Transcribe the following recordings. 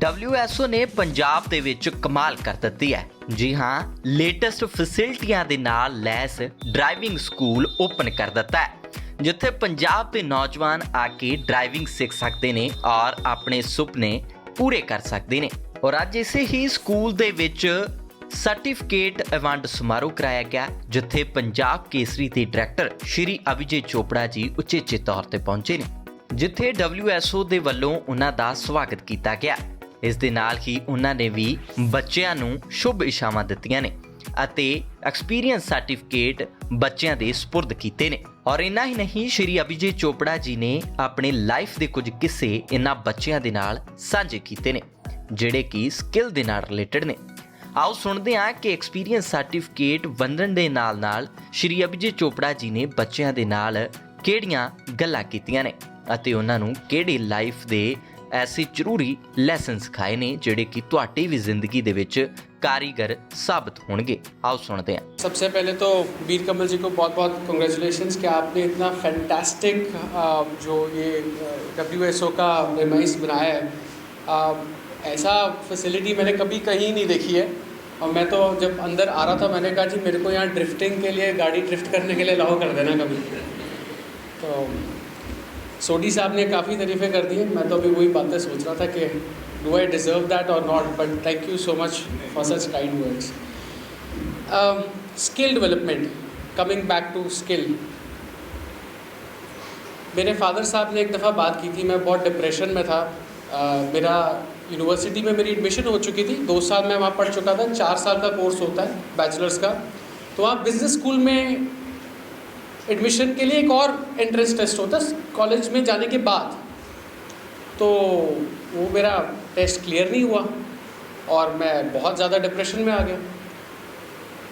WSO ਨੇ ਪੰਜਾਬ ਦੇ ਵਿੱਚ ਕਮਾਲ ਕਰ ਦਿੱਤੀ ਹੈ। ਜੀ ਹਾਂ, ਲੇਟੈਸਟ ਫੈਸਿਲਿਟੀਆਂ ਦੇ ਨਾਲ ਲੈਸ ਡਰਾਈਵਿੰਗ ਸਕੂਲ ਓਪਨ ਕਰ ਦਿੱਤਾ ਹੈ, ਜਿੱਥੇ ਪੰਜਾਬ ਦੇ ਨੌਜਵਾਨ ਆ ਕੇ ਡਰਾਈਵਿੰਗ ਸਿੱਖ ਸਕਦੇ ਨੇ ਔਰ ਆਪਣੇ ਸੁਪਨੇ ਪੂਰੇ ਕਰ ਸਕਦੇ ਨੇ। ਔਰ ਅੱਜ ਇਸੇ ਹੀ ਸਕੂਲ ਦੇ ਵਿੱਚ ਸਰਟੀਫਿਕੇਟ ਵੰਡ ਸਮਾਰੋਹ ਕਰਾਇਆ ਗਿਆ, ਜਿੱਥੇ ਪੰਜਾਬ ਕੇਸਰੀ ਦੇ ਡਾਇਰੈਕਟਰ ਸ਼੍ਰੀ ਅਭਿਜੇ ਚੋਪੜਾ ਜੀ ਉਚੇਚੇ ਤੌਰ ਤੇ ਪਹੁੰਚੇ ਨੇ, ਜਿੱਥੇ WSO ਦੇ ਵੱਲੋਂ ਉਹਨਾਂ ਦਾ ਸਵਾਗਤ ਕੀਤਾ ਗਿਆ। ਇਸ ਦੇ ਨਾਲ ਹੀ ਉਹਨਾਂ ਨੇ ਵੀ ਬੱਚਿਆਂ ਨੂੰ ਸ਼ੁਭ ਇਸ਼ਾਵਾਂ ਦਿੱਤੀਆਂ ਨੇ ਅਤੇ ਐਕਸਪੀਰੀਅੰਸ ਸਰਟੀਫਿਕੇਟ ਬੱਚਿਆਂ ਦੇ ਸਪੁਰਦ ਕੀਤੇ ਨੇ। ਔਰ ਇੰਨਾ ਹੀ ਨਹੀਂ, ਸ਼੍ਰੀ ਅਭਿਜੇ ਚੋਪੜਾ ਜੀ ਨੇ ਆਪਣੇ ਲਾਈਫ ਦੇ ਕੁਝ ਕਿੱਸੇ ਇਹਨਾਂ ਬੱਚਿਆਂ ਦੇ ਨਾਲ ਸਾਂਝੇ ਕੀਤੇ ਨੇ, ਜਿਹੜੇ ਕਿ ਸਕਿੱਲ ਦੇ ਨਾਲ ਰਿਲੇਟਡ ਨੇ। ਆਓ ਸੁਣਦੇ ਹਾਂ ਕਿ ਐਕਸਪੀਰੀਅੰਸ ਸਰਟੀਫਿਕੇਟ ਵੰਡਣ ਦੇ ਨਾਲ ਸ਼੍ਰੀ ਅਭਿਜੇ ਚੋਪੜਾ ਜੀ ਨੇ ਬੱਚਿਆਂ ਦੇ ਨਾਲ ਕਿਹੜੀਆਂ ਗੱਲਾਂ ਕੀਤੀਆਂ ਨੇ ਅਤੇ ਉਹਨਾਂ ਨੂੰ ਕਿਹੜੇ ਲਾਈਫ ਦੇ ऐसे ਜ਼ਰੂਰੀ ਲੈਸਨ ਸਿਖਾਏ ਨੇ, ਜਿਹੜੇ कि ਤੁਹਾਡੀ ਵੀ ਜ਼ਿੰਦਗੀ ਦੇ ਵਿੱਚ कारीगर साबित होंगे। आओ सुनते हैं। सबसे पहले तो वीर कमल जी को बहुत बहुत कंग्रेचुलेशंस कि आपने इतना फैंटास्टिक जो ये WSO का प्रेमाइस बनाया है। ऐसा फैसिलिटी मैंने कभी कहीं नहीं देखी है। और मैं तो जब अंदर आ रहा था मैंने कहा जी मेरे को यहाँ ड्रिफ्टिंग के लिए, गाड़ी ड्रिफ्ट करने के लिए अलाउ कर देना कभी। तो सोडी साहब ने काफ़ी तारीफ़ें कर दी हैं। मैं तो अभी वही बातें सोच रहा था कि डू आई डिज़र्व दैट और not, but thank you so much for such kind words. Skill development, coming back to skill, मेरे फादर साहब ने एक दफ़ा बात की थी, मैं बहुत डिप्रेशन में था। मेरा यूनिवर्सिटी में मेरी एडमिशन हो चुकी थी, 2 साल मैं वहाँ पढ़ चुका था। 4 साल का कोर्स होता है बैचलर्स का, तो वहाँ बिजनेस स्कूल में एडमिशन के लिए एक और एंट्रेंस टेस्ट होता है कॉलेज में जाने के बाद। तो वो मेरा टेस्ट क्लियर नहीं हुआ और मैं बहुत ज़्यादा डिप्रेशन में आ गया।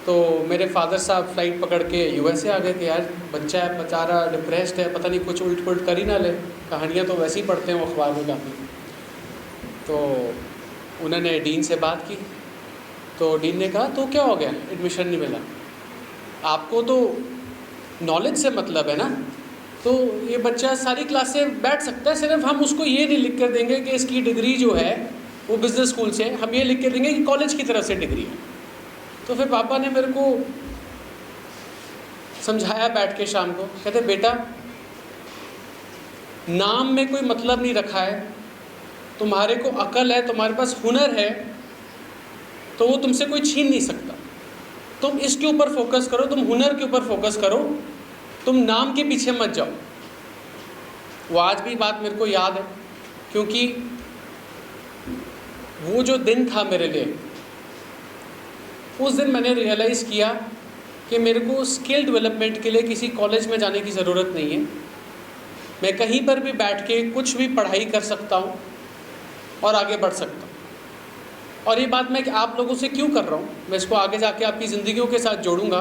तो मेरे फादर साहब फ़्लाइट पकड़ के USA आ गए कि यार बच्चा है बेचारा, डिप्रेस्ड है, पता नहीं कुछ उल्ट पुल्ट कर ही ना ले। कहानियाँ तो वैसे ही पढ़ते हैं वो अखबार में काफ़ी। तो उन्होंने डीन से बात की, तो डीन ने कहा तो क्या हो गया, एडमिशन नहीं मिला, आपको तो नॉलेज से मतलब है ना, तो ये बच्चा सारी क्लासें बैठ सकता है, सिर्फ हम उसको ये नहीं लिख कर देंगे कि इसकी डिग्री जो है वो बिज़नेस स्कूल से, हम ये लिख कर देंगे कि कॉलेज की तरफ से डिग्री है। तो फिर पापा ने मेरे को समझाया बैठ के शाम को, कहते बेटा नाम में कोई मतलब नहीं रखा है, तुम्हारे को अकल है, तुम्हारे पास हुनर है, तो वो तुमसे कोई छीन नहीं सकता। तुम इसके ऊपर फोकस करो, तुम हुनर के ऊपर फोकस करो, तुम नाम के पीछे मत जाओ। वो आज भी बात मेरे को याद है, क्योंकि वो जो दिन था मेरे लिए, उस दिन मैंने रियलाइज़ किया कि मेरे को स्किल डेवलपमेंट के लिए किसी कॉलेज में जाने की ज़रूरत नहीं है। मैं कहीं पर भी बैठ के कुछ भी पढ़ाई कर सकता हूँ और आगे बढ़ सकता हूँ। और ये बात मैं आप लोगों से क्यों कर रहा हूँ, मैं इसको आगे जाके आपकी ज़िंदगियों के साथ जोड़ूंगा।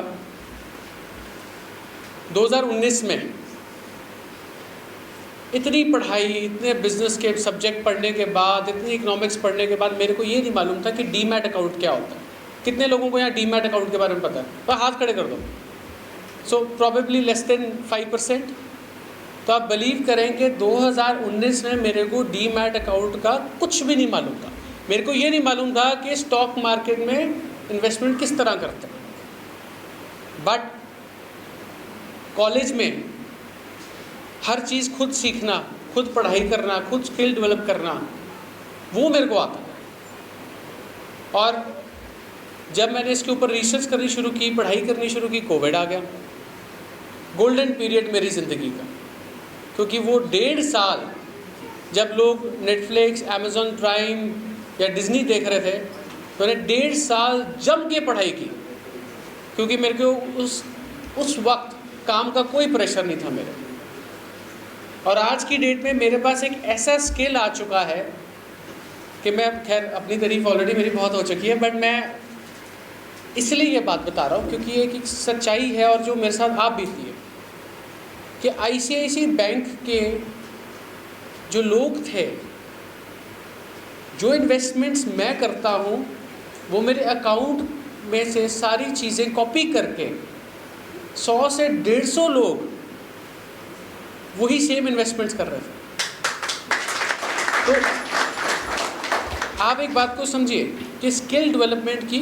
2019 में इतनी पढ़ाई, इतने बिजनेस के सब्जेक्ट पढ़ने के बाद, इतनी इकोनॉमिक्स पढ़ने के बाद मेरे को ये नहीं मालूम था कि डीमैट अकाउंट क्या होता है। कितने लोगों को यहाँ डीमैट अकाउंट के बारे में पता है? तो हाथ खड़े कर दो। सो प्रॉबेबली लेस देन 5%। तो आप बिलीव करें कि 2019 में मेरे को डीमैट अकाउंट का कुछ भी नहीं मालूम था। मेरे को ये नहीं मालूम था कि स्टॉक मार्केट में इन्वेस्टमेंट किस तरह करते हैं। बट कॉलेज में हर चीज़ खुद सीखना, खुद पढ़ाई करना, खुद स्किल डेवलप करना, वो मेरे को आता है। और जब मैंने इसके ऊपर रिसर्च करनी शुरू की, पढ़ाई करनी शुरू की, कोविड आ गया। गोल्डन पीरियड मेरी ज़िंदगी का, क्योंकि वो 1.5 साल जब लोग नेटफ्लिक्स, अमेज़ॉन प्राइम या डिज़नी देख रहे थे, तो मैंने 1.5 साल जम के पढ़ाई की, क्योंकि मेरे को उस वक्त काम का कोई प्रेशर नहीं था मेरे। और आज की डेट में मेरे पास एक ऐसा स्किल आ चुका है कि मैं, खैर अपनी तारीफ ऑलरेडी मेरी बहुत हो चुकी है, बट मैं इसलिए ये बात बता रहा हूँ क्योंकि ये एक सच्चाई है और जो मेरे साथ आप बीती है कि ICICI बैंक के जो लोग थे, जो इन्वेस्टमेंट्स मैं करता हूँ, वो मेरे अकाउंट में से सारी चीज़ें कॉपी करके 100 से 150 लोग वही सेम इन्वेस्टमेंट्स कर रहे थे। तो आप एक बात को समझिए कि स्किल डेवलपमेंट की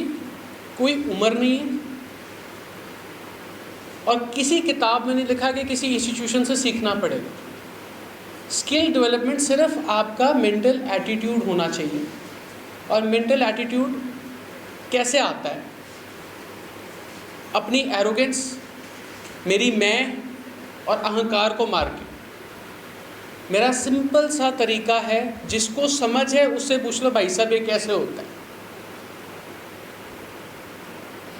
कोई उम्र नहीं है और किसी किताब में नहीं लिखा कि किसी इंस्टीट्यूशन से सीखना पड़ेगा। स्किल डेवलपमेंट सिर्फ आपका मेंटल एटीट्यूड होना चाहिए। और मेंटल एटीट्यूड कैसे आता है? अपनी एरोगेंस, मेरी मैं और अहंकार को मार के। मेरा सिंपल सा तरीका है, जिसको समझ है उससे पूछ लो भाई साहब ये कैसे होता है।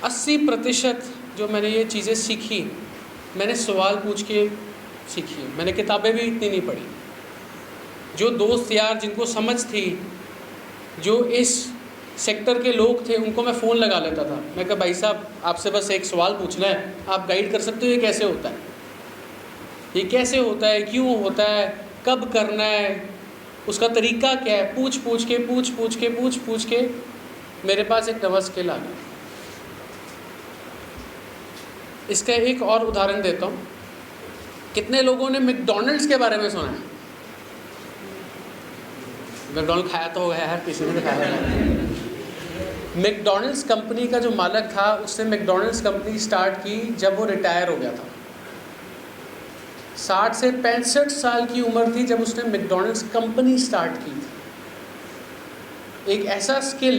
80% जो मैंने ये चीज़ें सीखी, मैंने सवाल पूछ के सीखी है। मैंने किताबें भी इतनी नहीं पढ़ी। जो दोस्त यार जिनको समझ थी, जो इस सेक्टर के लोग थे, उनको मैं फ़ोन लगा लेता था। मैं कहा भाई साहब आपसे बस एक सवाल पूछना है, आप गाइड कर सकते हो ये कैसे होता है, ये कैसे होता है, क्यों होता है, कब करना है, उसका तरीका क्या है। पूछ पूछ के मेरे पास एक नवा स्किल आ गया। इसका एक और उदाहरण देता हूँ। कितने लोगों ने मैकडॉनल्ड्स के बारे में सुना है? मैकडॉनल्ड खाया तो होगा यार, किसी ने खाया होगा। मैकडॉनल्ड्स कंपनी का जो मालिक था, उसने मैकडॉनल्ड्स कंपनी स्टार्ट की जब वो रिटायर हो गया था। 60 से 65 साल की उम्र थी जब उसने मैकडॉनल्ड्स कंपनी स्टार्ट की थी। एक ऐसा स्किल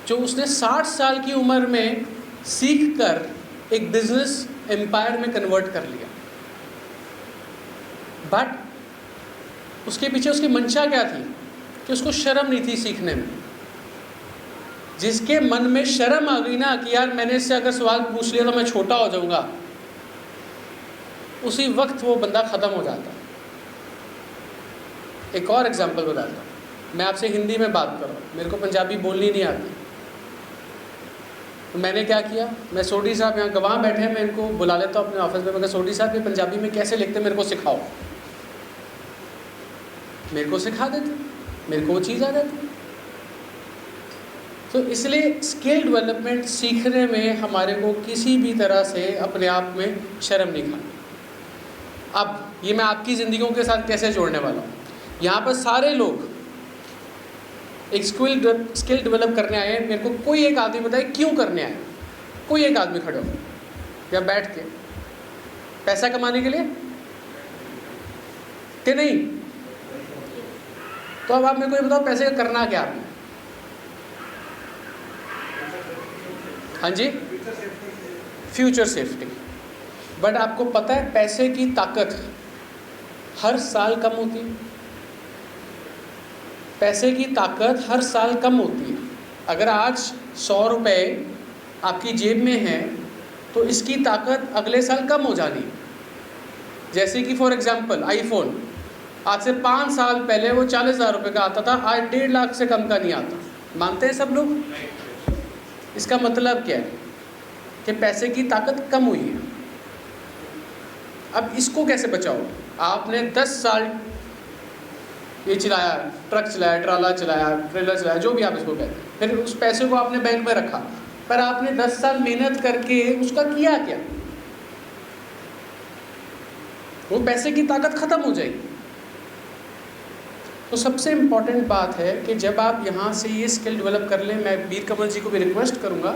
जो उसने 60 साल की उम्र में सीख कर एक बिजनेस एम्पायर में कन्वर्ट कर लिया। बट उसके पीछे उसकी मंशा क्या थी कि उसको शर्म नहीं थी सीखने में। जिसके मन में शर्म आ गई ना कि यार मैंने इससे अगर सवाल पूछ लिया तो मैं छोटा हो जाऊंगा, उसी वक्त वो बंदा ख़त्म हो जाता। एक और एग्जांपल बताता हूँ। मैं आपसे हिंदी में बात कर रहा हूँ, मेरे को पंजाबी बोलनी नहीं आती। तो मैंने क्या किया, मैं सोडी साहब यहाँ गवाह बैठे हैं, मैं इनको बुला लेता हूँ अपने ऑफिस में। मैं कहा सोडी साहब ये पंजाबी में कैसे लिखते, मेरे को सिखाओ। मेरे को सिखा देते, मेरे को वो चीज़ आ जाती। तो इसलिए स्किल डेवलपमेंट सीखने में हमारे को किसी भी तरह से अपने आप में शर्म नहीं खानी। अब ये मैं आपकी ज़िंदगियों के साथ कैसे जोड़ने वाला हूँ। यहाँ पर सारे लोग एक स्किल डेवलप करने आए हैं। मेरे को कोई एक आदमी बताए क्यों करने आए। कोई एक आदमी खड़े हो या बैठ के, पैसा कमाने के लिए कि नहीं? तो अब आप मेरे को ये बताओ पैसे का करना क्या आपने? हाँ जी, फ्यूचर सेफ्टी। बट आपको पता है पैसे की ताकत हर साल कम होती है। पैसे की ताकत हर साल कम होती है। अगर आज 100 रुपये आपकी जेब में है तो इसकी ताकत अगले साल कम हो जानी है। जैसे कि फॉर एग्जांपल आईफोन, आज से 5 साल पहले वो 40,000 रुपये का आता था, आज 1.5 लाख से कम का नहीं आता। मानते हैं सब लोग? इसका मतलब क्या है कि पैसे की ताकत कम हुई है। अब इसको कैसे बचाओ? आपने 10 साल ये चलाया, ट्रक चलाया, ट्राला चलाया, ट्रेलर चलाया, जो भी आप इसको कहते हैं, फिर उस पैसे को आपने बैंक में रखा, पर आपने 10 साल मेहनत करके उसका किया क्या? वो पैसे की ताकत ख़त्म हो जाएगी। तो सबसे इम्पॉर्टेंट बात है कि जब आप यहाँ से ये स्किल डेवलप कर लें, मैं वीर कमल जी को भी रिक्वेस्ट करूँगा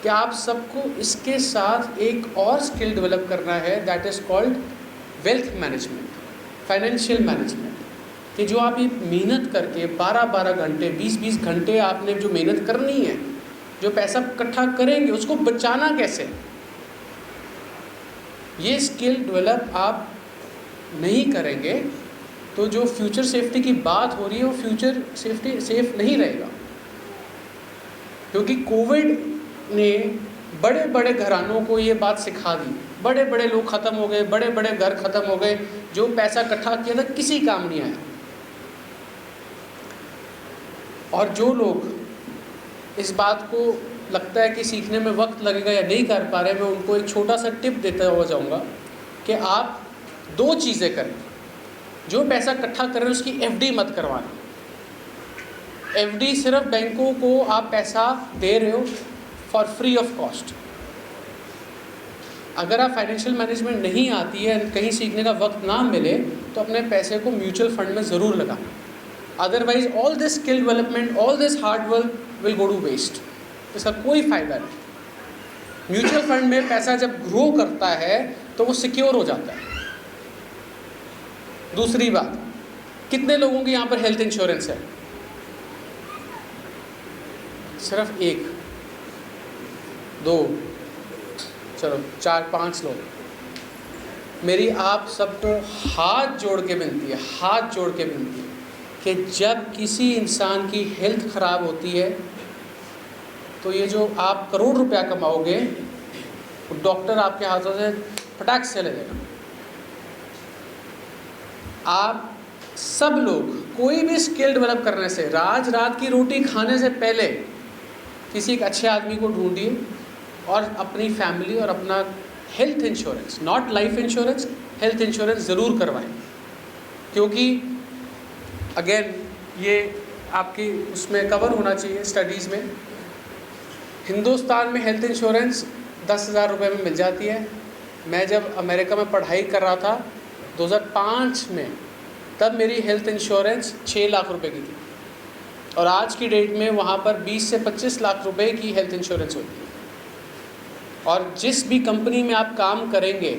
कि आप सबको इसके साथ एक और स्किल डेवलप करना है, that is called wealth management, financial management. कि जो आप ये मेहनत करके 12-12 घंटे, 20-20 घंटे आपने जो मेहनत करनी है, जो पैसा इकट्ठा करेंगे, उसको बचाना कैसे। ये स्किल डेवलप आप नहीं करेंगे तो जो फ्यूचर सेफ्टी की बात हो रही है वो फ्यूचर सेफ्टी सेफ नहीं रहेगा। क्योंकि कोविड ने बड़े बड़े घरानों को ये बात सिखा दी। बड़े बड़े लोग ख़त्म हो गए, बड़े बड़े घर ख़त्म हो गए। जो पैसा इकट्ठा किया था किसी काम नहीं आया। और जो लोग इस बात को लगता है कि सीखने में वक्त लगेगा या नहीं कर पा रहे, मैं उनको एक छोटा सा टिप देता हुआ जाऊँगा कि आप 2 चीज़ें करें। जो पैसा इकट्ठा कर रहे हैं उसकी एफडी मत करवाना। एफडी सिर्फ बैंकों को आप पैसा दे रहे हो फॉर फ्री ऑफ कॉस्ट। अगर आप फाइनेंशियल मैनेजमेंट नहीं आती है, कहीं सीखने का वक्त ना मिले, तो अपने पैसे को म्यूचुअल फंड में ज़रूर लगाना। Otherwise all this skill development, all this hard work will go to waste, इसका कोई फ़ायदा नहीं। म्यूचुअल फंड में पैसा जब ग्रो करता है तो वो सिक्योर हो जाता है। दूसरी बात, कितने लोगों के यहाँ पर हेल्थ इंश्योरेंस है? सिर्फ 1, 2, चलो 4, 5 लोग। मेरी आप सबको हाथ जोड़ के विनती है, हाथ जोड़ के विनती है कि जब किसी इंसान की हेल्थ ख़राब होती है तो ये जो आप करोड़ रुपया कमाओगे वो डॉक्टर आपके हाथों से फटाक से ले लेगा। आप सब लोग कोई भी स्किल डेवलप करने से, रात की रोटी खाने से पहले किसी एक अच्छे आदमी को ढूंढिए और अपनी फैमिली और अपना health insurance, not life insurance, health insurance ज़रूर करवाएं। क्योंकि अगेन ये आपकी उसमें कवर होना चाहिए स्टडीज़ में। हिंदुस्तान में हेल्थ इंश्योरेंस 10,000 रुपये में मिल जाती है। मैं जब अमेरिका में पढ़ाई कर रहा था 2005 में, तब मेरी हेल्थ इंश्योरेंस 6 लाख रुपए की थी और आज की डेट में वहाँ पर 20 से 25 लाख रुपए की हेल्थ इंश्योरेंस होती है। और जिस भी कंपनी में आप काम करेंगे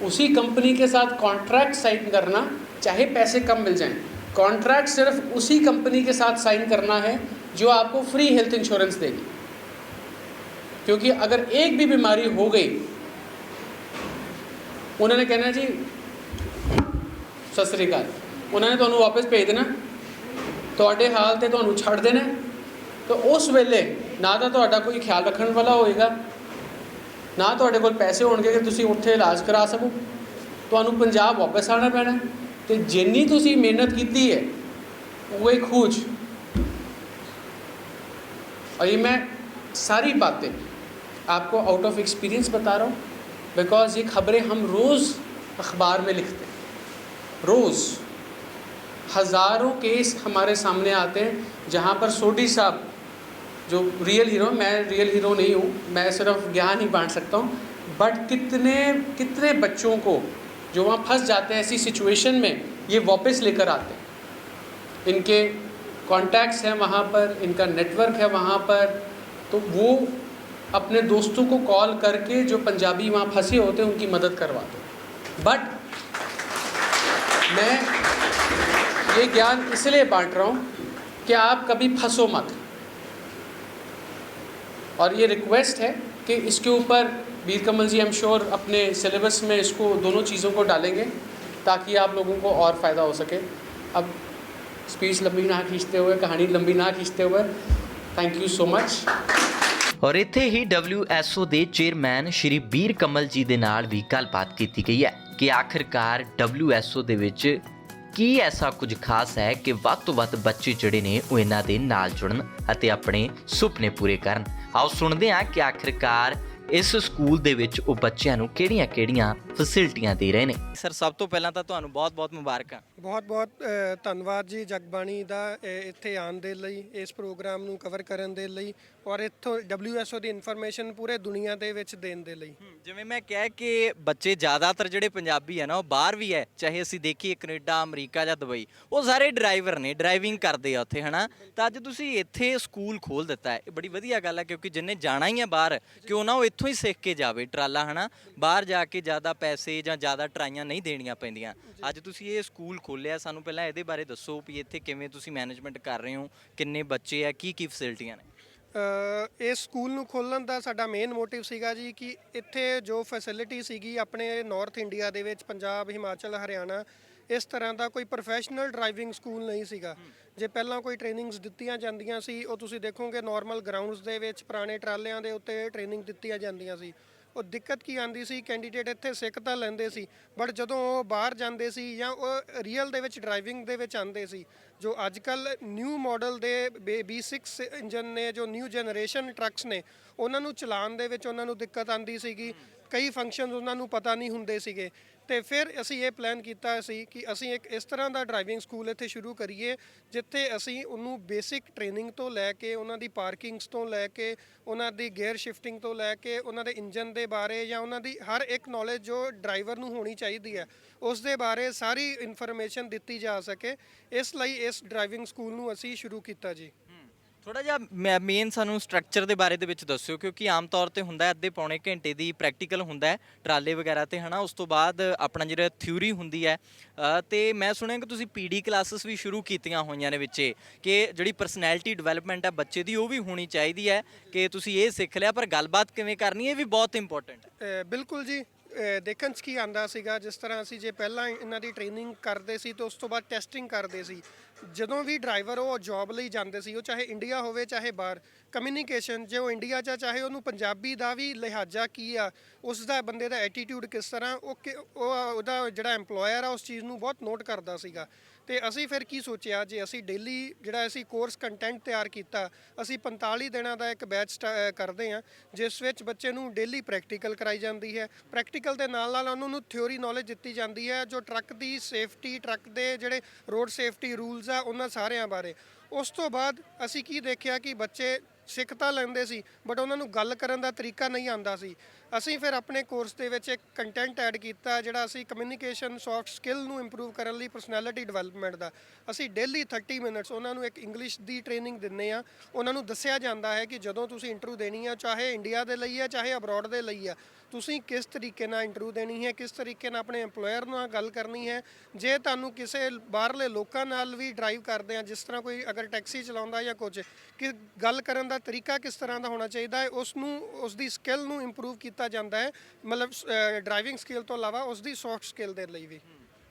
उसी कंपनी के साथ कॉन्ट्रैक्ट साइन करना, चाहे पैसे कम मिल जाएं, कॉन्ट्रैक्ट सिर्फ उसी कंपनी के साथ साइन करना है जो आपको फ्री हेल्थ इंश्योरेंस देगी। क्योंकि अगर एक भी बीमारी हो गई, उन्होंने कहना जी सत श्री अकाल, उन्होंने ਤੁਹਾਨੂੰ वापस भेज देना, ਤੁਹਾਡੇ हाल ਤੇ ਤੁਹਾਨੂੰ ਛੱਡ देना। तो उस वेले ना तो ਤੁਹਾਡਾ कोई ख्याल रखने वाला होएगा, ना ਤੁਹਾਡੇ ਕੋਲ पैसे ਹੋਣਗੇ कि ਤੁਸੀਂ ਉੱਥੇ ਇਲਾਜ ਕਰਾ ਸਕੋ। ਤੁਹਾਨੂੰ पंजाब वापस आना पैना ਤੇ ਜਿੰਨੀ ਤੁਸੀਂ ਮਿਹਨਤ ਕੀਤੀ है वो एक खूज। और ये मैं सारी बातें आपको आउट ऑफ एक्सपीरियंस बता रहा हूँ, बिकॉज ये खबरें हम रोज़ अखबार में लिखते हैं, रोज़ हज़ारों केस हमारे सामने आते हैं जहाँ पर सोडी साहब जो रियल हीरो, मैं रियल हीरो नहीं हूँ, मैं सिर्फ ज्ञान ही बांट सकता हूँ, बट कितने बच्चों को जो वहाँ फंस जाते हैं ऐसी सिचुएशन में, ये वापस लेकर आते हैं। इनके कॉन्टैक्ट्स हैं वहाँ पर, इनका नेटवर्क है वहाँ पर, तो वो अपने दोस्तों को कॉल करके जो पंजाबी वहाँ फंसे होते हैं उनकी मदद करवाते हैं। बट मैं ये ज्ञान इसलिए बांट रहा हूँ कि आप कभी फंसो मत। और ये रिक्वेस्ट है कि इसके ऊपर वीर कमल जी आई एम श्योर अपने सिलेबस में इसको दोनों चीज़ों को डालेंगे ताकि आप लोगों को और फ़ायदा हो सके। अब स्पीच लंबी ना खींचते हुए, कहानी लंबी ना खींचते हुए, थैंक यू सो मच। और ਇੱਥੇ ਹੀ WSO ਦੇ ਚੇਅਰਮੈਨ ਸ਼੍ਰੀ ਵੀਰ ਕਮਲ ਜੀ ਦੇ ਨਾਲ ਵੀ ਗੱਲਬਾਤ ਕੀਤੀ ਗਈ ਹੈ ਕਿ ਆਖਿਰਕਾਰ WSO ਦੇ ਵਿੱਚ ਕੀ ਐਸਾ ਕੁਝ ਖਾਸ ਹੈ ਕਿ ਵੱਧ ਤੋਂ ਵੱਧ ਬੱਚੇ ਜਿਹੜੇ ਨੇ ਉਹ ਇਹਨਾਂ ਦੇ ਨਾਲ ਜੁੜਨ ਅਤੇ ਆਪਣੇ ਸੁਪਨੇ ਪੂਰੇ ਕਰਨ। ਆਓ ਸੁਣਦੇ ਹਾਂ ਕਿ ਆਖਿਰਕਾਰ ਇਸ ਸਕੂਲ ਦੇ ਵਿੱਚ ਉਹ ਬੱਚਿਆਂ ਨੂੰ ਕਿਹੜੀਆਂ-ਕਿਹੜੀਆਂ ਫੈਸਿਲਿਟੀਆਂ ਦੇ ਰਹੇ ਨੇ। ਸਰ ਸਭ ਤੋਂ ਪਹਿਲਾਂ ਤਾਂ ਤੁਹਾਨੂੰ ਬਹੁਤ-ਬਹੁਤ ਮੁਬਾਰਕਾਂ। ਬਹੁਤ-ਬਹੁਤ ਧੰਨਵਾਦ ਜੀ ਜਗਬਾਣੀ ਦਾ ਇੱਥੇ ਆਉਣ ਦੇ ਲਈ, ਇਸ ਪ੍ਰੋਗਰਾਮ ਨੂੰ ਕਵਰ ਕਰਨ ਦੇ ਲਈ ਔਰ ਇੱਥੋਂ WSO ਦੀ ਇਨਫੋਰਮੇਸ਼ਨ ਪੂਰੇ ਦੁਨੀਆ ਦੇ ਵਿੱਚ ਦੇਣ ਦੇ ਲਈ। ਜਿਵੇਂ ਮੈਂ ਕਿਹਾ ਕਿ ਬੱਚੇ ਜ਼ਿਆਦਾਤਰ ਜਿਹੜੇ ਪੰਜਾਬੀ ਹੈ ਨਾ ਉਹ ਬਾਹਰ ਵੀ ਹੈ, ਚਾਹੇ ਅਸੀਂ ਦੇਖੀਏ ਕੈਨੇਡਾ, ਅਮਰੀਕਾ ਜਾਂ ਦੁਬਈ, ਉਹ ਸਾਰੇ ਡਰਾਈਵਰ ਨੇ, ਡਰਾਈਵਿੰਗ ਕਰਦੇ ਆ ਉੱਥੇ, ਹੈ ਨਾ। ਤਾਂ ਅੱਜ ਤੁਸੀਂ ਇੱਥੇ ਸਕੂਲ ਖੋਲ੍ਹ ਦਿੱਤਾ ਹੈ, ਇਹ ਬੜੀ ਵਧੀਆ ਗੱਲ ਹੈ ਕਿਉਂਕਿ ਜਿੰਨੇ ਜਾਣਾ ਹੀ ਹੈ ਬਾਹਰ, ਕਿਉਂ ਨਾ ਉਹ ਇੱਥੋਂ ਹੀ ਸਿੱਖ ਕੇ ਜਾਵੇ ਟਰਾਲਾ, ਹੈ ਨਾ। ਬਾਹਰ ਜਾ ਕੇ ਜ਼ਿਆਦਾ ਪੈਸੇ ਜਾਂ ਜ਼ਿਆਦਾ ਟਰਾਈਆਂ ਨਹੀਂ ਦੇਣੀਆਂ ਪੈਂਦੀਆਂ। ਅੱਜ ਤੁਸੀਂ ਇਹ ਸਕੂਲ ਖੋਲ੍ਹਿਆ, ਸਾਨੂੰ ਪਹਿਲਾਂ ਇਹਦੇ ਬਾਰੇ ਦੱਸੋ ਵੀ ਇੱਥੇ ਕਿਵੇਂ ਤੁਸੀਂ ਮੈਨੇਜਮੈਂਟ ਕਰ ਰਹੇ ਹੋ, ਕਿੰਨੇ ਬੱਚੇ ਆ, ਕੀ ਫੈਸਿਲਿਟੀਆਂ ਨੇ। ਇਸ ਸਕੂਲ ਨੂੰ ਖੋਲ੍ਹਣ ਦਾ ਸਾਡਾ ਮੇਨ ਮੋਟਿਵ ਸੀਗਾ ਜੀ ਕਿ ਇੱਥੇ ਜੋ ਫੈਸਿਲਿਟੀ ਸੀਗੀ ਆਪਣੇ ਨਾਰਥ ਇੰਡੀਆ ਦੇ ਵਿੱਚ, ਪੰਜਾਬ, ਹਿਮਾਚਲ, ਹਰਿਆਣਾ, ਇਸ ਤਰ੍ਹਾਂ ਦਾ ਕੋਈ ਪ੍ਰੋਫੈਸ਼ਨਲ ਡਰਾਈਵਿੰਗ ਸਕੂਲ ਨਹੀਂ ਸੀਗਾ। ਜੇ ਪਹਿਲਾਂ ਕੋਈ ਟ੍ਰੇਨਿੰਗਸ ਦਿੱਤੀਆਂ ਜਾਂਦੀਆਂ ਸੀ ਉਹ ਤੁਸੀਂ ਦੇਖੋਗੇ ਨਾਰਮਲ ਗਰਾਊਂਡਸ ਦੇ ਵਿੱਚ ਪੁਰਾਣੇ ਟਰਾਲਿਆਂ ਦੇ ਉੱਤੇ ਟ੍ਰੇਨਿੰਗ ਦਿੱਤੀਆਂ ਜਾਂਦੀਆਂ ਸੀ। ਉਹ ਦਿੱਕਤ ਕੀ ਆਉਂਦੀ ਸੀ, ਕੈਂਡੀਡੇਟ ਇੱਥੇ ਸਿੱਖ ਤਾਂ ਲੈਂਦੇ ਸੀ ਬਟ ਜਦੋਂ ਉਹ ਬਾਹਰ ਜਾਂਦੇ ਸੀ ਜਾਂ ਉਹ ਰੀਅਲ ਦੇ ਵਿੱਚ ਡਰਾਈਵਿੰਗ ਦੇ ਵਿੱਚ ਆਉਂਦੇ ਸੀ, ਜੋ ਅੱਜ ਕੱਲ੍ਹ ਨਿਊ ਮਾਡਲ ਦੇ B6 ਇੰਜਨ ਨੇ, ਜੋ ਨਿਊ ਜਨਰੇਸ਼ਨ ਟਰੱਕਸ ਨੇ, ਉਹਨਾਂ ਨੂੰ ਚਲਾਉਣ ਦੇ ਵਿੱਚ ਉਹਨਾਂ ਨੂੰ ਦਿੱਕਤ ਆਉਂਦੀ ਸੀਗੀ। ਕਈ ਫੰਕਸ਼ਨਸ ਉਹਨਾਂ ਨੂੰ ਪਤਾ ਨਹੀਂ ਹੁੰਦੇ ਸੀਗੇ। ਤੇ ਫਿਰ ਅਸੀਂ ਇਹ ਪਲਾਨ ਕੀਤਾ ਸੀ ਕਿ ਅਸੀਂ ਇੱਕ ਇਸ ਤਰ੍ਹਾਂ ਦਾ ਡਰਾਈਵਿੰਗ ਸਕੂਲ ਇੱਥੇ ਸ਼ੁਰੂ ਕਰੀਏ ਜਿੱਥੇ ਅਸੀਂ ਉਹਨੂੰ ਬੇਸਿਕ ਟ੍ਰੇਨਿੰਗ ਤੋਂ ਲੈ ਕੇ ਉਹਨਾਂ ਦੀ ਪਾਰਕਿੰਗਸ ਤੋਂ ਲੈ ਕੇ ਉਹਨਾਂ ਦੀ ਗੇਅਰ ਸ਼ਿਫਟਿੰਗ ਤੋਂ ਲੈ ਕੇ ਉਹਨਾਂ ਦੇ ਇੰਜਨ ਦੇ ਬਾਰੇ ਜਾਂ ਉਹਨਾਂ ਦੀ ਹਰ ਇੱਕ ਨੌਲੇਜ ਜੋ ਡਰਾਈਵਰ ਨੂੰ ਹੋਣੀ ਚਾਹੀਦੀ ਹੈ ਉਸ ਦੇ ਬਾਰੇ ਸਾਰੀ ਇਨਫੋਰਮੇਸ਼ਨ ਦਿੱਤੀ ਜਾ ਸਕੇ। ਇਸ ਲਈ ਇਸ ਡਰਾਈਵਿੰਗ ਸਕੂਲ ਨੂੰ ਅਸੀਂ ਸ਼ੁਰੂ ਕੀਤਾ ਜੀ। ਥੋੜਾ ਜਿਹਾ ਮੇਨ ਸਾਨੂੰ ਸਟਰਕਚਰ ਦੇ ਬਾਰੇ ਦੇ ਵਿੱਚ ਦੱਸਿਓ, ਕਿਉਂਕਿ ਆਮ ਤੌਰ ਤੇ ਹੁੰਦਾ ਅੱਧੇ ਪੌਣੇ ਘੰਟੇ ਦੀ ਪ੍ਰੈਕਟੀਕਲ ਹੁੰਦਾ ਹੈ ਟਰਾਲੇ ਵਗੈਰਾ ਤੇ ਹਨਾ, ਉਸ ਤੋਂ ਬਾਅਦ ਆਪਣਾ ਜਿਹੜਾ ਥਿਊਰੀ ਹੁੰਦੀ ਹੈ ਤੇ ਮੈਂ ਸੁਣਿਆ ਕਿ ਤੁਸੀਂ ਪੀਡੀ ਕਲਾਸਿਸ ਵੀ ਸ਼ੁਰੂ ਕੀਤੀਆਂ ਹੋਈਆਂ ਨੇ ਵਿੱਚੇ, ਕਿ ਜਿਹੜੀ ਪਰਸਨੈਲਿਟੀ ਡਿਵੈਲਪਮੈਂਟ ਹੈ ਬੱਚੇ ਦੀ ਉਹ ਵੀ ਹੋਣੀ ਚਾਹੀਦੀ ਹੈ, ਕਿ ਤੁਸੀਂ ਇਹ ਸਿੱਖ ਲਿਆ ਪਰ ਗੱਲਬਾਤ ਕਿਵੇਂ ਕਰਨੀ ਇਹ ਵੀ ਬਹੁਤ ਇੰਪੋਰਟੈਂਟ ਹੈ। ਬਿਲਕੁਲ ਜੀ। ਦੇਖਣ 'ਚ ਕੀ ਆਉਂਦਾ ਸੀਗਾ, ਜਿਸ ਤਰ੍ਹਾਂ ਅਸੀਂ ਜੇ ਪਹਿਲਾਂ ਇਹਨਾਂ ਦੀ ਟ੍ਰੇਨਿੰਗ ਕਰਦੇ ਸੀ ਤਾਂ ਉਸ ਤੋਂ ਬਾਅਦ ਟੈਸਟਿੰਗ ਕਰਦੇ ਸੀ। ਜਦੋਂ ਵੀ ਡਰਾਈਵਰ ਉਹ ਜੌਬ ਲਈ ਜਾਂਦੇ ਸੀ, ਉਹ ਚਾਹੇ ਇੰਡੀਆ ਹੋਵੇ ਚਾਹੇ ਬਾਹਰ, ਕਮਿਊਨੀਕੇਸ਼ਨ ਜੇ ਉਹ ਇੰਡੀਆ 'ਚ ਚਾਹੇ ਉਹਨੂੰ ਪੰਜਾਬੀ ਦਾ ਵੀ ਲਿਹਾਜ਼ਾ ਕੀ ਆ, ਉਸ ਦਾ ਬੰਦੇ ਦਾ ਐਟੀਟਿਊਡ ਕਿਸ ਤਰ੍ਹਾਂ, ਉਹਦਾ ਜਿਹੜਾ ਐਮਪਲੋਇਰ ਆ ਉਸ ਚੀਜ਼ ਨੂੰ ਬਹੁਤ ਨੋਟ ਕਰਦਾ ਸੀਗਾ। ਤੇ ਅਸੀਂ ਫਿਰ ਕੀ ਸੋਚਿਆ, ਜੇ ਅਸੀਂ ਡੇਲੀ ਜਿਹੜਾ ਅਸੀਂ ਕੋਰਸ ਕੰਟੈਂਟ ਤਿਆਰ ਕੀਤਾ, ਅਸੀਂ 45 ਦਿਨਾਂ ਦਾ ਇੱਕ ਬੈਚ ਕਰਦੇ ਹਾਂ ਜਿਸ ਵਿੱਚ ਬੱਚੇ ਨੂੰ ਡੇਲੀ ਪ੍ਰੈਕਟੀਕਲ ਕਰਾਈ ਜਾਂਦੀ ਹੈ। ਪ੍ਰੈਕਟੀਕਲ ਦੇ ਨਾਲ ਨਾਲ ਉਹਨਾਂ ਨੂੰ ਥਿਊਰੀ ਨੌਲੇਜ ਦਿੱਤੀ ਜਾਂਦੀ ਹੈ, ਜੋ ਟਰੱਕ ਦੀ ਸੇਫਟੀ, ਟਰੱਕ ਦੇ ਜਿਹੜੇ ਰੋਡ ਸੇਫਟੀ ਰੂਲਸ ਆ ਉਹਨਾਂ ਸਾਰਿਆਂ ਬਾਰੇ। ਉਸ ਤੋਂ ਬਾਅਦ ਅਸੀਂ ਕੀ ਦੇਖਿਆ ਕਿ ਬੱਚੇ ਸਿੱਖ ਤਾਂ ਲੈਂਦੇ ਸੀ ਬਟ ਉਹਨਾਂ ਨੂੰ ਗੱਲ ਕਰਨ ਦਾ ਤਰੀਕਾ ਨਹੀਂ ਆਉਂਦਾ ਸੀ। ਅਸੀਂ ਫਿਰ ਆਪਣੇ ਕੋਰਸ ਦੇ ਵਿੱਚ ਇੱਕ ਕੰਟੈਂਟ ਐਡ ਕੀਤਾ ਜਿਹੜਾ ਅਸੀਂ ਕਮਿਊਨੀਕੇਸ਼ਨ ਸੌਫਟ ਸਕਿੱਲ ਨੂੰ ਇੰਪਰੂਵ ਕਰਨ ਲਈ ਪਰਸਨੈਲਿਟੀ ਡਿਵੈਲਪਮੈਂਟ ਦਾ ਅਸੀਂ ਡੇਲੀ 30 ਮਿੰਟਸ ਉਹਨਾਂ ਨੂੰ ਇੱਕ ਇੰਗਲਿਸ਼ ਦੀ ਟ੍ਰੇਨਿੰਗ ਦਿੰਦੇ ਆ। ਉਹਨਾਂ ਨੂੰ ਦੱਸਿਆ ਜਾਂਦਾ ਹੈ ਕਿ ਜਦੋਂ ਤੁਸੀਂ ਇੰਟਰਵਿਊ ਦੇਣੀ ਆ, ਚਾਹੇ ਇੰਡੀਆ ਦੇ ਲਈ ਆ ਚਾਹੇ ਅਬਰੋਡ ਦੇ ਲਈ ਆ, ਤੁਸੀਂ ਕਿਸ ਤਰੀਕੇ ਨਾਲ ਇੰਟਰਵਿਊ ਦੇਣੀ ਹੈ, ਕਿਸ ਤਰੀਕੇ ਨਾਲ ਆਪਣੇ ਐਮਪਲੋਇਰ ਨਾਲ ਗੱਲ ਕਰਨੀ ਹੈ। ਜੇ ਤੁਹਾਨੂੰ ਕਿਸੇ ਬਾਹਰਲੇ ਲੋਕਾਂ ਨਾਲ ਵੀ ਡਰਾਈਵ ਕਰਦੇ ਆ, ਜਿਸ ਤਰ੍ਹਾਂ ਕੋਈ ਅਗਰ ਟੈਕਸੀ ਚਲਾਉਂਦਾ ਜਾਂ ਕੁਝ, ਕਿ ਗੱਲ ਕਰਨ ਦਾ ਤਰੀਕਾ ਕਿਸ ਤਰ੍ਹਾਂ ਦਾ ਹੋਣਾ ਚਾਹੀਦਾ ਹੈ, ਉਸ ਦੀ ਸਕਿੱਲ ਨੂੰ ਇੰਪਰੂਵ ਕੀਤਾ ਜਾਂਦਾ ਹੈ। ਮਤਲਬ ਡਰਾਈਵਿੰਗ ਸਕਿੱਲ ਤੋਂ ਇਲਾਵਾ ਉਸ ਦੀ ਸੌਫਟ ਸਕਿੱਲ ਦੇ ਲਈ ਵੀ।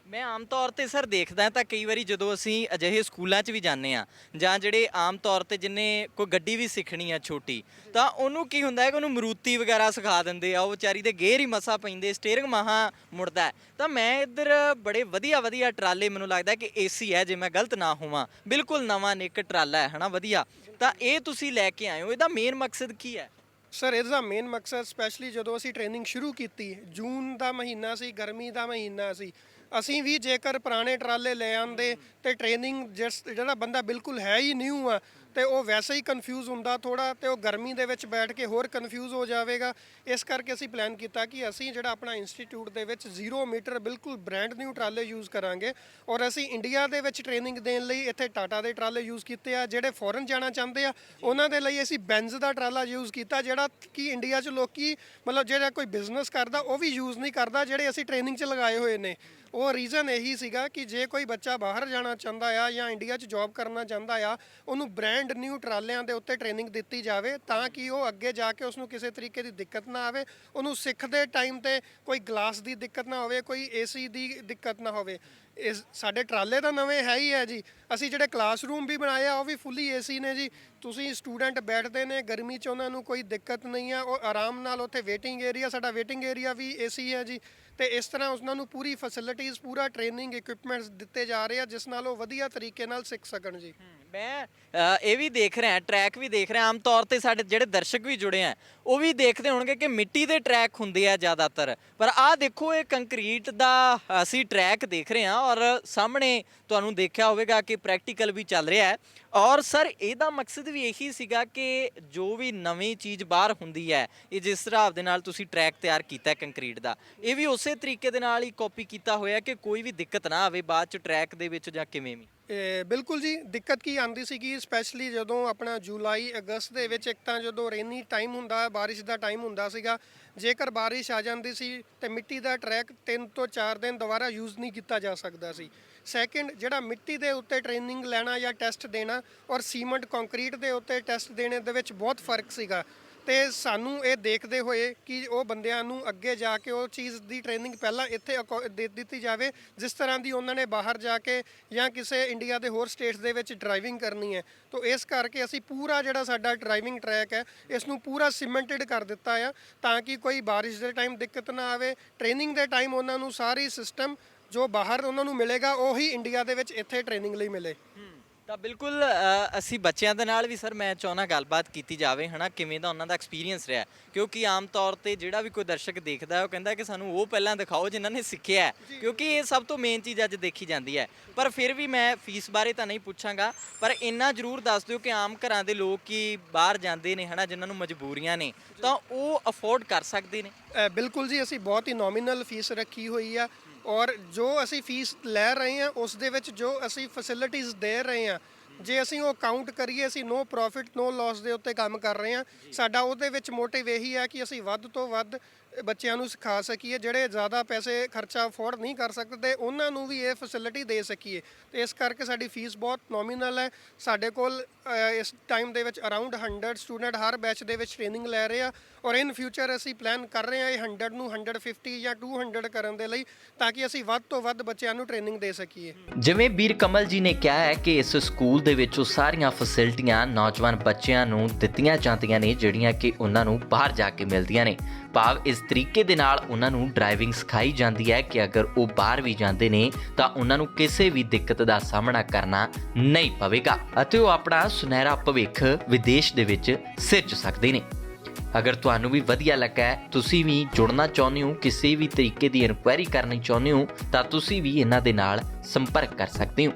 ਮੈਂ ਆਮ ਤੌਰ ਤੇ ਸਰ ਦੇਖਦਾ ਤਾਂ ਕਈ ਵਾਰੀ ਜਦੋਂ ਅਸੀਂ ਅਜਿਹੇ ਸਕੂਲਾਂ 'ਚ ਵੀ ਜਾਂਦੇ ਆ, ਜਾਂ ਜਿਹੜੇ ਆਮ ਤੌਰ ਤੇ ਜਿੰਨੇ ਕੋਈ ਗੱਡੀ ਵੀ ਸਿੱਖਣੀ ਆ ਛੋਟੀ, ਤਾਂ ਉਹਨੂੰ ਕੀ ਹੁੰਦਾ ਹੈ ਕਿ ਉਹਨੂੰ ਮਰੂਤੀ ਵਗੈਰਾ ਸਿਖਾ ਦਿੰਦੇ ਆ, ਉਹ ਵਿਚਾਰੀ ਦੇ ਗੇਅਰ ਹੀ ਮਸਾ ਪੈਂਦੇ, ਸਟੀਅਰਿੰਗ ਮਹਾ ਮੁੜਦਾ ਹੈ। ਤਾਂ ਮੈਂ ਇੱਧਰ ਬੜੇ ਵਧੀਆ ਟਰਾਲੇ, ਮੈਨੂੰ ਲੱਗਦਾ ਕਿ ਏਸੀ ਹੈ ਜੇ ਮੈਂ ਗਲਤ ਨਾ ਹੋਵਾਂ, ਬਿਲਕੁਲ ਨਵਾਂ ਨਿੱਕ ਟਰਾਲਾ ਹੈ ਹਨਾ, ਵਧੀਆ। ਤਾਂ ਇਹ ਤੁਸੀਂ ਲੈ ਕੇ ਆਏ ਹੋ, ਇਹਦਾ ਮੇਨ ਮਕਸਦ ਕੀ ਹੈ? ਸਰ ਇਹਦਾ ਮੇਨ ਮਕਸਦ ਸਪੈਸ਼ਲੀ ਜਦੋਂ ਅਸੀਂ ਟ੍ਰੇਨਿੰਗ ਸ਼ੁਰੂ ਕੀਤੀ, ਜੂਨ ਦਾ ਮਹੀਨਾ ਸੀ, ਗਰਮੀ ਦਾ ਮਹੀਨਾ ਸੀ, ਅਸੀਂ ਵੀ ਜੇਕਰ ਪੁਰਾਣੇ ਟਰਾਲੇ ਲੈ ਆਉਂਦੇ ਤੇ ਟ੍ਰੇਨਿੰਗ ਜਿਹੜਾ ਬੰਦਾ ਬਿਲਕੁਲ ਹੈ ਹੀ ਨਿਊ ਆ ਤੇ ਉਹ ਵੈਸੇ ਹੀ ਕਨਫਿਊਜ਼ ਹੁੰਦਾ ਥੋੜਾ, ਤੇ ਉਹ ਗਰਮੀ ਦੇ ਵਿੱਚ ਬੈਠ ਕੇ ਹੋਰ ਕਨਫਿਊਜ਼ ਹੋ ਜਾਵੇਗਾ। ਇਸ ਕਰਕੇ ਅਸੀਂ ਪਲਾਨ ਕੀਤਾ ਕਿ ਅਸੀਂ ਜਿਹੜਾ ਆਪਣਾ ਇੰਸਟੀਚਿਊਟ ਦੇ ਵਿੱਚ 0 ਮੀਟਰ ਬਿਲਕੁਲ ਬ੍ਰਾਂਡ ਨਿਊ ਟਰਾਲੇ ਯੂਜ਼ ਕਰਾਂਗੇ। ਔਰ ਅਸੀਂ ਇੰਡੀਆ ਦੇ ਵਿੱਚ ਟ੍ਰੇਨਿੰਗ ਦੇਣ ਲਈ ਇੱਥੇ ਟਾਟਾ ਦੇ ਟਰਾਲੇ ਯੂਜ਼ ਕੀਤੇ ਆ। ਜਿਹੜੇ ਫੋਰਨ ਜਾਣਾ ਚਾਹੁੰਦੇ ਆ ਉਹਨਾਂ ਦੇ ਲਈ ਅਸੀਂ ਬੈਂਜ਼ ਦਾ ਟਰਾਲਾ ਯੂਜ਼ ਕੀਤਾ, ਜਿਹੜਾ ਕਿ ਇੰਡੀਆ 'ਚ ਲੋਕੀ ਮਤਲਬ ਜਿਹੜਾ ਕੋਈ ਬਿਜ਼ਨਸ ਕਰਦਾ ਉਹ ਵੀ ਯੂਜ਼ ਨਹੀਂ ਕਰਦਾ, ਜਿਹੜੇ ਅਸੀਂ ਟ੍ਰੇਨਿੰਗ 'ਚ ਲਗਾਏ ਹੋਏ ਨੇ। ਉਹ ਰੀਜ਼ਨ ਇਹੀ ਸੀਗਾ ਕਿ ਜੇ ਕੋਈ ਬੱਚਾ ਬਾਹਰ ਜਾਣਾ ਚਾਹੁੰਦਾ ਆ ਜਾਂ ਇੰਡੀਆ 'ਚ ਜੌਬ ਕਰਨਾ ਚਾਹੁੰਦਾ ਆ, ਉਹਨੂੰ ਬ੍ਰਾਂਡ ਨਿਊ ਟਰਾਲਿਆਂ ਦੇ ਉੱਤੇ ਟ੍ਰੇਨਿੰਗ ਦਿੱਤੀ ਜਾਵੇ ਤਾਂ ਕਿ ਉਹ ਅੱਗੇ ਜਾ ਕੇ ਉਸਨੂੰ ਕਿਸੇ ਤਰੀਕੇ ਦੀ ਦਿੱਕਤ ਨਾ ਆਵੇ, ਉਹਨੂੰ ਸਿੱਖਦੇ ਟਾਈਮ ਤੇ ਕੋਈ ਗਲਾਸ ਦੀ ਦਿੱਕਤ ਨਾ ਹੋਵੇ, ਕੋਈ ਏਸੀ ਦੀ ਦਿੱਕਤ ਨਾ ਹੋਵੇ। ਇਸ ਸਾਡੇ ਟਰਾਲੇ ਤਾਂ ਨਵੇਂ ਹੈ ਹੀ ਹੈ ਜੀ। ਅਸੀਂ ਜਿਹੜੇ ਕਲਾਸਰੂਮ ਵੀ ਬਣਾਏ ਆ ਉਹ ਵੀ ਫੁੱਲੀ ਏਸੀ ਨੇ ਜੀ। ਤੁਸੀਂ ਸਟੂਡੈਂਟ ਬੈਠਦੇ ਨੇ ਗਰਮੀ 'ਚ, ਉਹਨਾਂ ਨੂੰ ਕੋਈ ਦਿੱਕਤ ਨਹੀਂ ਆ, ਉਹ ਆਰਾਮ ਨਾਲ ਉੱਥੇ ਵੇਟਿੰਗ ਏਰੀਆ, ਸਾਡਾ ਵੇਟਿੰਗ ਏਰੀਆ ਵੀ ਏਸੀ ਹੈ ਜੀ। ਤੇ ਇਸ ਤਰ੍ਹਾਂ ਉਹਨਾਂ ਨੂੰ ਪੂਰੀ ਫੈਸਿਲਿਟੀਜ਼, ਪੂਰਾ ਟ੍ਰੇਨਿੰਗ ਇਕਵਿਪਮੈਂਟਸ ਦਿੱਤੇ ਜਾ ਰਹੇ ਆ ਜਿਸ ਨਾਲ ਉਹ ਵਧੀਆ ਤਰੀਕੇ ਨਾਲ ਸਿੱਖ ਸਕਣ ਜੀ। ਮੈਂ ਇਹ ਵੀ ਦੇਖ ਰਿਹਾ, ਟਰੈਕ ਵੀ ਦੇਖ ਰਿਹਾ, ਆਮ ਤੌਰ ਤੇ ਸਾਡੇ ਜਿਹੜੇ ਦਰਸ਼ਕ ਵੀ ਜੁੜੇ ਆ ਉਹ ਵੀ ਦੇਖਦੇ ਹੋਣਗੇ ਕਿ ਮਿੱਟੀ ਦੇ ਟਰੈਕ ਹੁੰਦੇ ਆ ਜ਼ਿਆਦਾਤਰ, ਪਰ ਆਹ ਦੇਖੋ ਇਹ ਕੰਕਰੀਟ ਦਾ ਅਸੀਂ ਟਰੈਕ ਦੇਖ ਰਹੇ ਹਾਂ ਔਰ ਸਾਹਮਣੇ ਤੁਹਾਨੂੰ ਦੇਖਿਆ ਹੋਵੇਗਾ ਕਿ ਪ੍ਰੈਕਟੀਕਲ ਵੀ ਚੱਲ ਰਿਹਾ ਹੈ। ਔਰ ਸਰ ਇਹਦਾ ਮਕਸਦ ਵੀ ਇਹੀ ਸੀਗਾ ਕਿ ਜੋ ਵੀ ਨਵੀਂ ਚੀਜ਼ ਬਾਹਰ ਹੁੰਦੀ ਹੈ, ਇਹ ਜਿਸ ਹਿਸਾਬ ਦੇ ਨਾਲ ਤੁਸੀਂ ਟਰੈਕ ਤਿਆਰ ਕੀਤਾ ਕੰਕਰੀਟ ਦਾ, ਇਹ ਵੀ ਉਸੇ ਤਰੀਕੇ ਦੇ ਨਾਲ ਹੀ ਕਾਪੀ ਕੀਤਾ ਹੋਇਆ ਕਿ ਕੋਈ ਵੀ ਦਿੱਕਤ ਨਾ ਆਵੇ ਬਾਅਦ ਚ ਟਰੈਕ ਦੇ ਵਿੱਚ ਜਾਂ ਕਿਵੇਂ ਵੀ। ਬਿਲਕੁਲ ਜੀ। ਦਿੱਕਤ ਕੀ ਆਉਂਦੀ ਸੀਗੀ ਸਪੈਸ਼ਲੀ ਜਦੋਂ ਆਪਣਾ ਜੁਲਾਈ ਅਗਸਤ ਦੇ ਵਿੱਚ, ਇੱਕ ਤਾਂ ਜਦੋਂ ਰੇਨੀ ਟਾਈਮ ਹੁੰਦਾ, ਬਾਰਿਸ਼ ਦਾ ਟਾਈਮ ਹੁੰਦਾ ਸੀਗਾ, ਜੇਕਰ ਬਾਰਿਸ਼ ਆ ਜਾਂਦੀ ਸੀ ਤੇ ਮਿੱਟੀ ਦਾ ਟਰੈਕ 3 ਤੋਂ 4 ਦਿਨ ਦੁਬਾਰਾ ਯੂਜ਼ ਨਹੀਂ ਕੀਤਾ ਜਾ ਸਕਦਾ ਸੀ। ਸੈਕਿੰਡ, ਜਿਹੜਾ ਮਿੱਟੀ ਦੇ ਉੱਤੇ ਟ੍ਰੇਨਿੰਗ ਲੈਣਾ ਜਾਂ ਟੈਸਟ ਦੇਣਾ ਔਰ ਸੀਮੈਂਟ ਕੰਕਰੀਟ ਦੇ ਉੱਤੇ ਟੈਸਟ ਦੇਣੇ ਦੇ ਵਿੱਚ ਬਹੁਤ ਫਰਕ ਸੀਗਾ। ਤੇ ਸਾਨੂੰ ਇਹ ਦੇਖਦੇ ਹੋਏ ਕਿ ਉਹ ਬੰਦਿਆਂ ਨੂੰ ਅੱਗੇ ਜਾ ਕੇ ਉਹ ਚੀਜ਼ ਦੀ ਟ੍ਰੇਨਿੰਗ ਪਹਿਲਾਂ ਇੱਥੇ ਦੇ ਦਿੱਤੀ ਜਾਵੇ ਜਿਸ ਤਰ੍ਹਾਂ ਦੀ ਉਹਨਾਂ ਨੇ ਬਾਹਰ ਜਾ ਕੇ ਜਾਂ ਕਿਸੇ ਇੰਡੀਆ ਦੇ ਹੋਰ ਸਟੇਟਸ ਦੇ ਵਿੱਚ ਡਰਾਈਵਿੰਗ ਕਰਨੀ ਹੈ। ਤਾਂ ਇਸ ਕਰਕੇ ਅਸੀਂ ਪੂਰਾ ਜਿਹੜਾ ਸਾਡਾ ਡਰਾਈਵਿੰਗ ਟਰੈਕ ਹੈ ਇਸ ਨੂੰ ਪੂਰਾ ਸੀਮੈਂਟਡ ਕਰ ਦਿੱਤਾ ਆ ਤਾਂ ਕਿ ਕੋਈ ਬਾਰਿਸ਼ ਦੇ ਟਾਈਮ ਦਿੱਕਤ ਨਾ ਆਵੇ। ਟ੍ਰੇਨਿੰਗ ਦੇ ਟਾਈਮ ਉਹਨਾਂ ਨੂੰ ਸਾਰੀ ਸਿਸਟਮ ਜੋ ਬਾਹਰ ਉਹਨਾਂ ਨੂੰ ਮਿਲੇਗਾ ਉਹੀ ਇੰਡੀਆ ਦੇ ਵਿੱਚ ਇੱਥੇ ਟ੍ਰੇਨਿੰਗ ਲਈ ਮਿਲੇ। ਤਾਂ ਬਿਲਕੁਲ ਅਸੀਂ ਬੱਚਿਆਂ ਦੇ ਨਾਲ ਵੀ ਸਰ ਮੈਂ ਚਾਹੁੰਦਾ ਗੱਲਬਾਤ ਕੀਤੀ ਜਾਵੇ ਹਨਾ ਕਿਵੇਂ ਦਾ ਉਹਨਾਂ ਦਾ ਐਕਸਪੀਰੀਅੰਸ ਰਿਹਾ ਕਿਉਂਕਿ ਆਮ ਤੌਰ ਤੇ ਜਿਹੜਾ ਵੀ ਕੋਈ ਦਰਸ਼ਕ ਦੇਖਦਾ ਹੈ ਉਹ ਕਹਿੰਦਾ ਕਿ ਸਾਨੂੰ ਉਹ ਪਹਿਲਾਂ ਦਿਖਾਓ ਜਿਨ੍ਹਾਂ ਨੇ ਸਿੱਖਿਆ ਹੈ ਕਿਉਂਕਿ ਇਹ ਸਭ ਤੋਂ ਮੇਨ ਚੀਜ਼ ਅੱਜ ਦੇਖੀ ਜਾਂਦੀ ਹੈ ਪਰ ਫਿਰ ਵੀ ਮੈਂ ਫੀਸ ਬਾਰੇ ਤਾਂ ਨਹੀਂ ਪੁੱਛਾਂਗਾ ਪਰ ਇੰਨਾ ਜ਼ਰੂਰ ਦੱਸ ਦਿਓ ਕਿ ਆਮ ਘਰਾਂ ਦੇ ਲੋਕ ਕੀ ਬਾਹਰ ਜਾਂਦੇ ਨੇ ਹਨਾ ਜਿਨ੍ਹਾਂ ਨੂੰ ਮਜਬੂਰੀਆਂ ਨੇ ਤਾਂ ਉਹ ਅਫੋਰਡ ਕਰ ਸਕਦੇ ਨੇ ਬਿਲਕੁਲ ਜੀ, ਅਸੀਂ ਬਹੁਤ ਹੀ ਨੋਮੀਨਲ ਫੀਸ ਰੱਖੀ ਹੋਈ ਆ ਔਰ ਜੋ ਅਸੀਂ ਫੀਸ ਲੈ ਰਹੇ ਹਾਂ ਉਸ ਦੇ ਵਿੱਚ ਜੋ ਅਸੀਂ ਫੈਸਿਲਿਟੀਜ਼ ਦੇ ਰਹੇ ਹਾਂ ਜੇ ਅਸੀਂ ਉਹ ਕਾਊਂਟ ਕਰੀਏ ਅਸੀਂ ਨੋ ਪ੍ਰੋਫਿਟ ਨੋ ਲਾਸ ਦੇ ਉੱਤੇ ਕੰਮ ਕਰ ਰਹੇ ਹਾਂ। ਸਾਡਾ ਉਹਦੇ ਵਿੱਚ ਮੋਟਿਵ ਇਹੀ ਹੈ ਕਿ ਅਸੀਂ ਵੱਧ ਤੋਂ ਵੱਧ ਬੱਚਿਆਂ ਨੂੰ ਸਿਖਾ ਸਕੀਏ, ਜਿਹੜੇ ਜ਼ਿਆਦਾ ਪੈਸੇ ਖਰਚਾ ਅਫੋਰਡ ਨਹੀਂ ਕਰ ਸਕਦੇ ਉਹਨਾਂ ਨੂੰ ਵੀ ਇਹ ਫੈਸਿਲਿਟੀ ਦੇ ਸਕੀਏ ਤੇ ਇਸ ਕਰਕੇ ਸਾਡੀ ਫੀਸ ਬਹੁਤ ਨੋਮੀਨਲ ਹੈ। ਸਾਡੇ ਕੋਲ ਇਸ ਟਾਈਮ ਦੇ ਵਿੱਚ ਅਰਾਊਂਡ 100 ਸਟੂਡੈਂਟ ਹਰ ਬੈਚ ਦੇ ਵਿੱਚ ਟ੍ਰੇਨਿੰਗ ਲੈ ਰਹੇ ਆ ਔਰ ਇਨ ਫਿਊਚਰ ਅਸੀਂ ਪਲਾਨ ਕਰ ਰਹੇ ਹਾਂ ਇਹ 100 ਨੂੰ 150 ਜਾਂ 200 ਕਰਨ ਦੇ ਲਈ ਤਾਂ ਕਿ ਅਸੀਂ ਵੱਧ ਤੋਂ ਵੱਧ ਬੱਚਿਆਂ ਨੂੰ ਟ੍ਰੇਨਿੰਗ ਦੇ ਸਕੀਏ। ਜਿਵੇਂ ਵੀਰ ਕਮਲ ਜੀ ਨੇ ਕਿਹਾ ਹੈ ਕਿ ਇਸ ਸਕੂਲ ਦੇ ਵਿੱਚ ਉਹ ਸਾਰੀਆਂ ਫੈਸਿਲਿਟੀਆਂ ਨੌਜਵਾਨ ਬੱਚਿਆਂ ਨੂੰ ਦਿੱਤੀਆਂ ਜਾਂਦੀਆਂ ਨੇ ਜਿਹੜੀਆਂ ਕਿ ਉਹਨਾਂ ਨੂੰ ਬਾਹਰ ਜਾ ਕੇ ਮਿਲਦੀਆਂ ਨੇ। ਭਾਵ ਇਸ ਤਰੀਕੇ ਦੇ ਨਾਲ ਉਹਨਾਂ ਨੂੰ ਡਰਾਈਵਿੰਗ ਸਿਖਾਈ ਜਾਂਦੀ ਹੈ ਕਿ ਅਗਰ ਉਹ ਬਾਹਰ ਵੀ ਜਾਂਦੇ ਨੇ ਤਾਂ ਉਹਨਾਂ ਨੂੰ ਕਿਸੇ ਵੀ ਦਿੱਕਤ ਦਾ ਸਾਹਮਣਾ ਕਰਨਾ ਨਹੀਂ ਪਵੇਗਾ ਅਤੇ ਉਹ ਆਪਣਾ ਸੁਨਹਿਰਾ ਭਵਿੱਖ ਵਿਦੇਸ਼ ਦੇ ਵਿੱਚ ਸਿਰਜ ਸਕਦੇ ਨੇ। ਅਗਰ ਤੁਹਾਨੂੰ ਵੀ ਵਧੀਆ ਲੱਗਾ ਹੈ, ਤੁਸੀਂ ਵੀ ਜੁੜਨਾ ਚਾਹੁੰਦੇ ਹੋ, ਕਿਸੇ ਵੀ ਤਰੀਕੇ ਦੀ ਇਨਕੁਆਇਰੀ ਕਰਨੀ ਚਾਹੁੰਦੇ ਹੋ ਤਾਂ ਤੁਸੀਂ ਵੀ ਇਹਨਾਂ ਦੇ ਨਾਲ ਸੰਪਰਕ ਕਰ ਸਕਦੇ ਹੋ।